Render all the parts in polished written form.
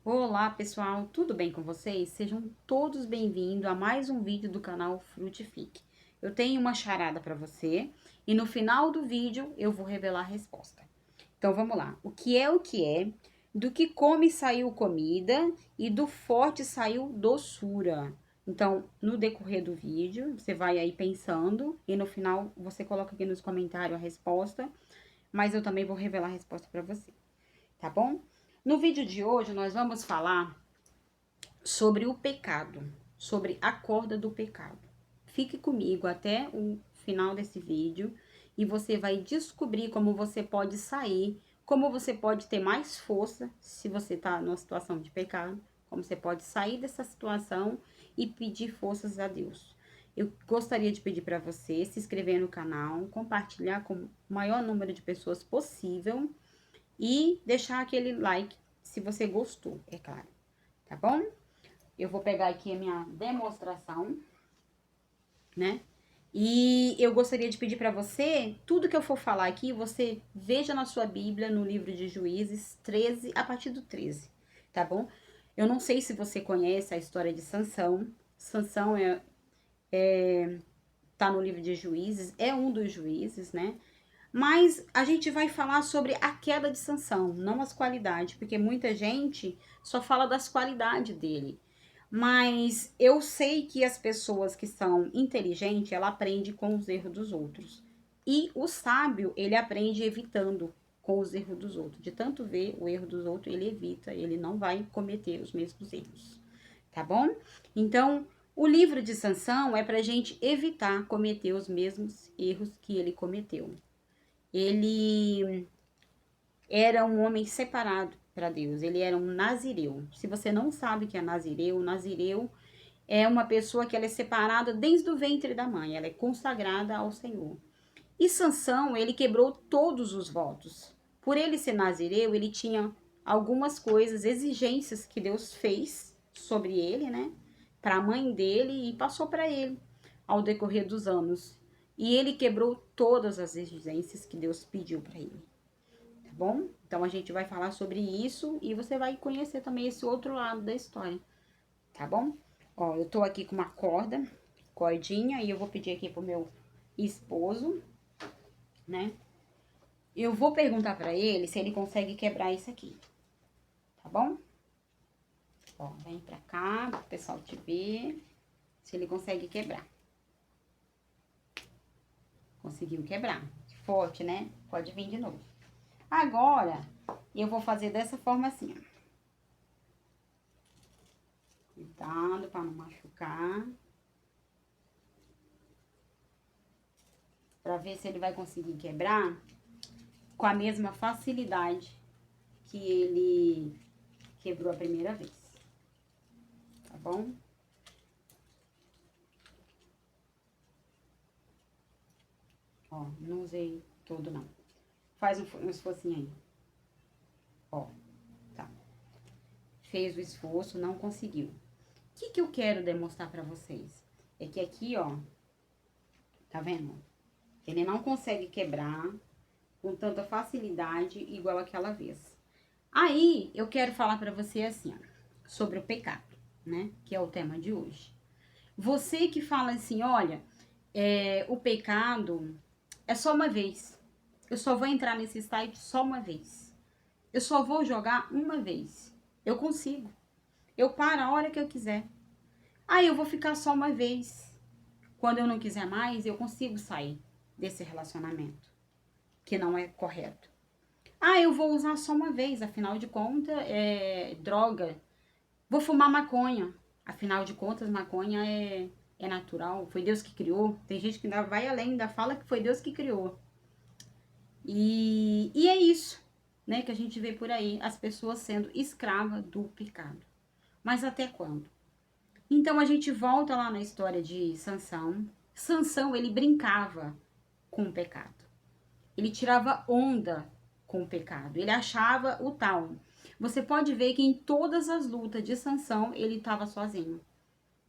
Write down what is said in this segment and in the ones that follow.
Olá pessoal, tudo bem com vocês? Sejam todos bem-vindos a mais um vídeo do canal Frutifique. Eu tenho uma charada para você e no final do vídeo eu vou revelar a resposta. Então vamos lá. O que é o que é? Do que come saiu comida e do forte saiu doçura. Então, no decorrer do vídeo, você vai aí pensando e no final você coloca aqui nos comentários a resposta, mas eu também vou revelar a resposta para você, tá bom? No vídeo de hoje nós vamos falar sobre o pecado, sobre a corda do pecado. Fique comigo até o final desse vídeo e você vai descobrir como você pode sair, como você pode ter mais força se você está numa situação de pecado, como você pode sair dessa situação e pedir forças a Deus. Eu gostaria de pedir para você se inscrever no canal, compartilhar com o maior número de pessoas possível e deixar aquele like se você gostou, é claro, tá bom? Eu vou pegar aqui a minha demonstração, né? E eu gostaria de pedir para você, tudo que eu for falar aqui, você veja na sua Bíblia, no livro de Juízes 13, a partir do 13, tá bom? Eu não sei se você conhece a história de Sansão. Sansão tá no livro de Juízes, é um dos juízes, né? Mas a gente vai falar sobre a queda de Sansão, não as qualidades, porque muita gente só fala das qualidades dele. Mas eu sei que as pessoas que são inteligentes, ela aprende com os erros dos outros. E o sábio, ele aprende evitando com os erros dos outros. De tanto ver o erro dos outros, ele evita, ele não vai cometer os mesmos erros. Tá bom? Então, o livro de Sansão é pra gente evitar cometer os mesmos erros que ele cometeu. Ele era um homem separado para Deus, ele era um nazireu. Se você não sabe o que é nazireu, nazireu é uma pessoa que ela é separada desde o ventre da mãe, ela é consagrada ao Senhor. E Sansão, ele quebrou todos os votos. Por ele ser nazireu, ele tinha algumas coisas, exigências que Deus fez sobre ele, né? Para a mãe dele e passou para ele ao decorrer dos anos. E ele quebrou todas as exigências que Deus pediu para ele, tá bom? Então a gente vai falar sobre isso e você vai conhecer também esse outro lado da história, tá bom? Ó, eu tô aqui com uma cordinha, e eu vou pedir aqui pro meu esposo, né? Eu vou perguntar pra ele se ele consegue quebrar isso aqui, tá bom? Ó, vem pra cá, pro pessoal te ver, se ele consegue quebrar. Conseguiu quebrar. Forte, né? Pode vir de novo. Agora, eu vou fazer dessa forma assim, ó. Cuidado pra não machucar. Pra ver se ele vai conseguir quebrar com a mesma facilidade que ele quebrou a primeira vez. Tá bom? Ó, não usei todo não. Faz um esforcinho aí. Ó, tá. Fez o esforço, não conseguiu. O que eu quero demonstrar pra vocês? É que aqui, ó, tá vendo? Ele não consegue quebrar com tanta facilidade igual aquela vez. Aí, eu quero falar pra você assim, ó, sobre o pecado, né? Que é o tema de hoje. Você que fala assim, olha, o pecado é só uma vez. Eu só vou entrar nesse site só uma vez. Eu só vou jogar uma vez. Eu consigo. Eu paro a hora que eu quiser. Aí eu vou ficar só uma vez. Quando eu não quiser mais, eu consigo sair desse relacionamento que não é correto. Ah, eu vou usar só uma vez, afinal de contas, é droga. Vou fumar maconha. Afinal de contas, maconha é natural. Foi Deus que criou. Tem gente que ainda vai além, ainda fala que foi Deus que criou. E é isso, né, que a gente vê por aí, as pessoas sendo escravas do pecado. Mas até quando? Então a gente volta lá na história de Sansão. Sansão, ele brincava com o pecado. Ele tirava onda com o pecado. Ele achava o tal. Você pode ver que em todas as lutas de Sansão, ele estava sozinho.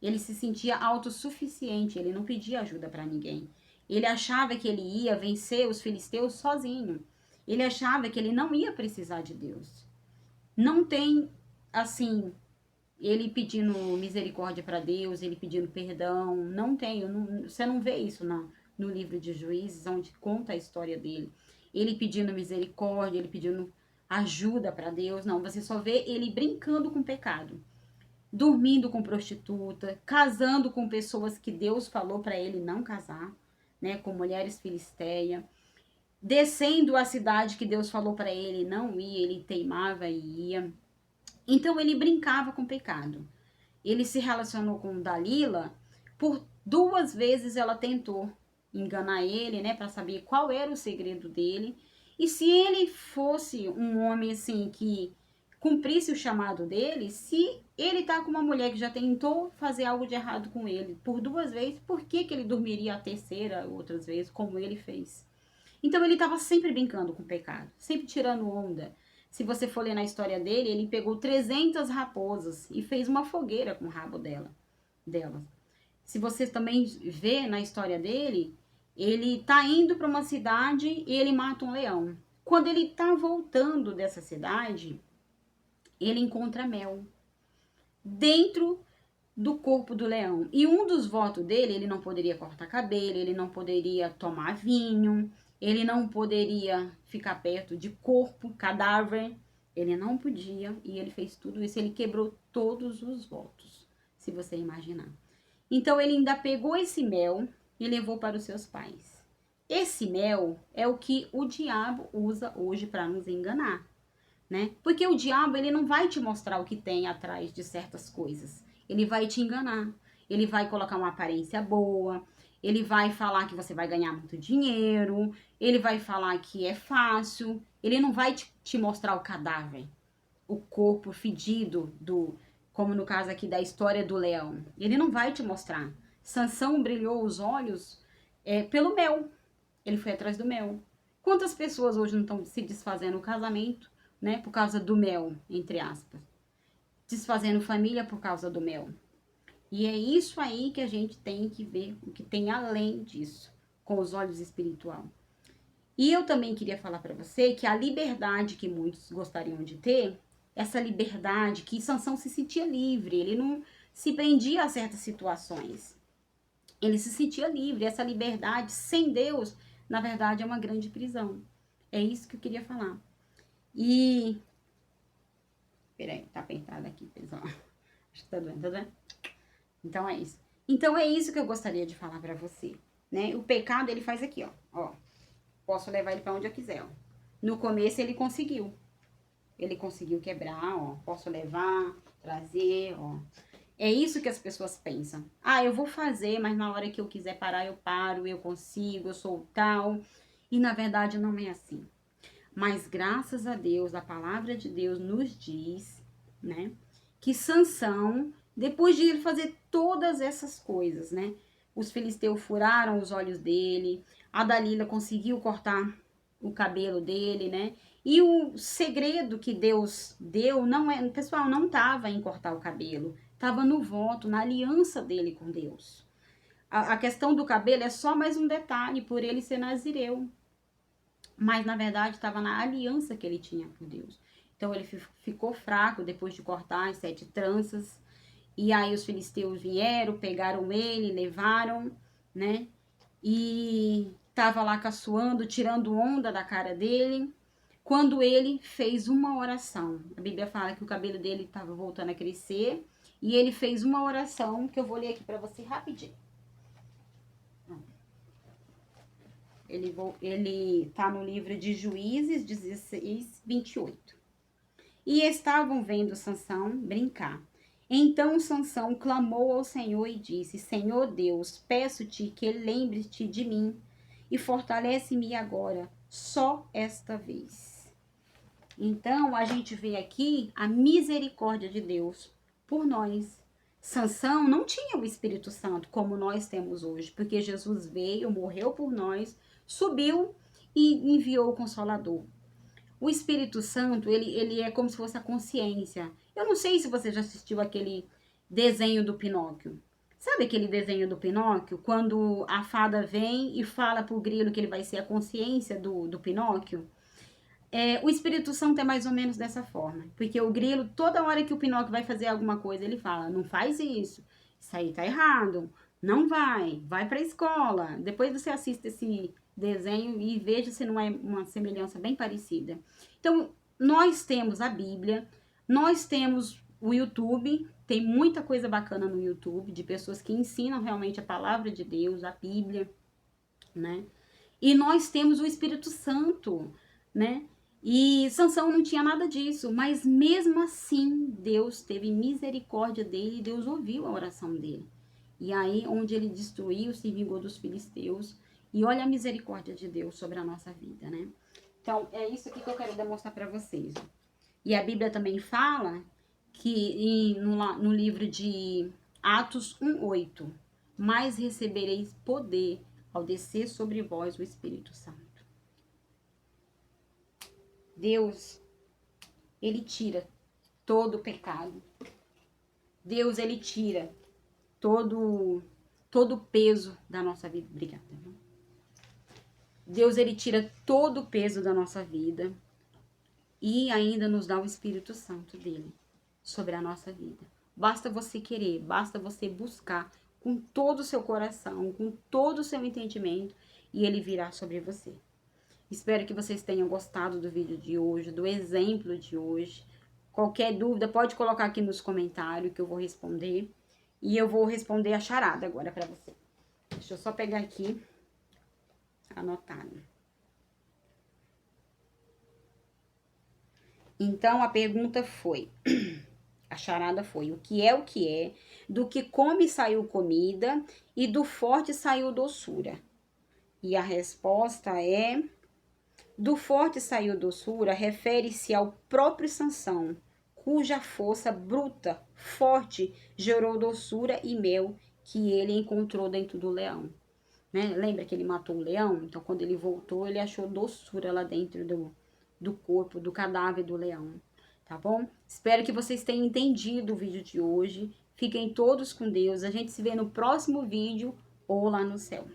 Ele se sentia autossuficiente, ele não pedia ajuda para ninguém. Ele achava que ele ia vencer os filisteus sozinho. Ele achava que ele não ia precisar de Deus. Não tem assim, ele pedindo misericórdia para Deus, ele pedindo perdão. Não tem, você não vê isso no livro de Juízes, onde conta a história dele. Ele pedindo misericórdia, ele pedindo ajuda para Deus. Não, você só vê ele brincando com o pecado, dormindo com prostituta, casando com pessoas que Deus falou para ele não casar, né, com mulheres filisteias, descendo a cidade que Deus falou para ele não ir, ele teimava e ia. Então ele brincava com o pecado. Ele se relacionou com Dalila, por 2 vezes ela tentou enganar ele, né, para saber qual era o segredo dele. E se ele fosse um homem assim que cumprisse o chamado dele, se ele tá com uma mulher que já tentou fazer algo de errado com ele por 2 vezes, por que que ele dormiria a terceira, outras vezes, como ele fez? Então ele estava sempre brincando com o pecado, sempre tirando onda. Se você for ler na história dele, ele pegou 300 raposas e fez uma fogueira com o rabo delas. Se você também vê na história dele, ele tá indo para uma cidade e ele mata um leão. Quando ele tá voltando dessa cidade, ele encontra mel dentro do corpo do leão. E um dos votos dele, ele não poderia cortar cabelo, ele não poderia tomar vinho, ele não poderia ficar perto de corpo, cadáver, ele não podia, e ele fez tudo isso, ele quebrou todos os votos, se você imaginar. Então ele ainda pegou esse mel e levou para os seus pais. Esse mel é o que o diabo usa hoje para nos enganar, né? Porque o diabo, ele não vai te mostrar o que tem atrás de certas coisas. Ele vai te enganar. Ele vai colocar uma aparência boa. Ele vai falar que você vai ganhar muito dinheiro. Ele vai falar que é fácil. Ele não vai te mostrar o cadáver, o corpo fedido como no caso aqui da história do leão. Ele não vai te mostrar. Sansão brilhou os olhos pelo mel. Ele foi atrás do mel. Quantas pessoas hoje não estão se desfazendo do casamento, né, por causa do mel, entre aspas, desfazendo família por causa do mel? E é isso aí que a gente tem que ver, o que tem além disso, com os olhos espiritual. E eu também queria falar para você que a liberdade que muitos gostariam de ter, essa liberdade que Sansão se sentia livre, ele não se prendia a certas situações. Ele se sentia livre, essa liberdade sem Deus, na verdade, é uma grande prisão. É isso que eu queria falar. E peraí, tá apertado aqui, pessoal. Acho que tá doendo, tá doendo? Então é isso. Então é isso que eu gostaria de falar pra você, né? O pecado, ele faz aqui, ó. Posso levar ele pra onde eu quiser, ó. No começo ele conseguiu. Ele conseguiu quebrar, ó. Posso levar, trazer, ó. É isso que as pessoas pensam. Ah, eu vou fazer, mas na hora que eu quiser parar, eu paro, eu consigo, eu sou tal. E na verdade não é assim. Mas graças a Deus, a palavra de Deus nos diz, né, que Sansão, depois de ele fazer todas essas coisas, né, os filisteus furaram os olhos dele, a Dalila conseguiu cortar o cabelo dele, né, e o segredo que Deus deu, não é, pessoal, não estava em cortar o cabelo, estava no voto, na aliança dele com Deus. A questão do cabelo é só mais um detalhe, por ele ser nazireu. Mas na verdade estava na aliança que ele tinha com Deus. Então ele ficou fraco depois de cortar as 7 tranças. E aí os filisteus vieram, pegaram ele, levaram, né? E tava lá caçoando, tirando onda da cara dele. Quando ele fez uma oração. A Bíblia fala que o cabelo dele estava voltando a crescer. E ele fez uma oração que eu vou ler aqui para você rapidinho. Ele tá no livro de Juízes 16, 28. E estavam vendo Sansão brincar. Então Sansão clamou ao Senhor e disse: Senhor Deus, peço-te que lembre-te de mim e fortalece-me agora, só esta vez. Então a gente vê aqui a misericórdia de Deus por nós. Sansão não tinha o Espírito Santo como nós temos hoje, porque Jesus veio, morreu por nós, subiu e enviou o Consolador. O Espírito Santo, ele é como se fosse a consciência. Eu não sei se você já assistiu aquele desenho do Pinóquio. Sabe aquele desenho do Pinóquio? Quando a fada vem e fala pro grilo que ele vai ser a consciência do Pinóquio? O Espírito Santo é mais ou menos dessa forma. Porque o grilo, toda hora que o Pinóquio vai fazer alguma coisa, ele fala, não faz isso aí tá errado, não vai pra escola. Depois você assiste esse desenho e veja se não é uma semelhança bem parecida. Então, nós temos a Bíblia, nós temos o YouTube, tem muita coisa bacana no YouTube, de pessoas que ensinam realmente a palavra de Deus, a Bíblia, né? E nós temos o Espírito Santo, né? E Sansão não tinha nada disso, mas mesmo assim Deus teve misericórdia dele e Deus ouviu a oração dele. E aí, onde ele destruiu, se vingou dos filisteus. E olha a misericórdia de Deus sobre a nossa vida, né? Então, é isso aqui que eu quero demonstrar para vocês. E a Bíblia também fala que no livro de Atos 1:8, mas recebereis poder ao descer sobre vós o Espírito Santo. Deus, ele tira todo o pecado. Deus, ele tira todo o peso da nossa vida. Obrigada. Deus, ele tira todo o peso da nossa vida e ainda nos dá o Espírito Santo dele sobre a nossa vida. Basta você querer, basta você buscar com todo o seu coração, com todo o seu entendimento, e ele virá sobre você. Espero que vocês tenham gostado do vídeo de hoje, do exemplo de hoje. Qualquer dúvida, pode colocar aqui nos comentários que eu vou responder. E eu vou responder a charada agora para você. Deixa eu só pegar aqui, anotado. Então, a pergunta foi, a charada foi, o que é, do que come saiu comida e do forte saiu doçura. E a resposta é, do forte saiu doçura, refere-se ao próprio Sansão, cuja força bruta, forte, gerou doçura e mel que ele encontrou dentro do leão. Né? Lembra que ele matou o leão? Então, quando ele voltou, ele achou doçura lá dentro do corpo, do cadáver do leão. Tá bom? Espero que vocês tenham entendido o vídeo de hoje. Fiquem todos com Deus. A gente se vê no próximo vídeo ou lá no céu.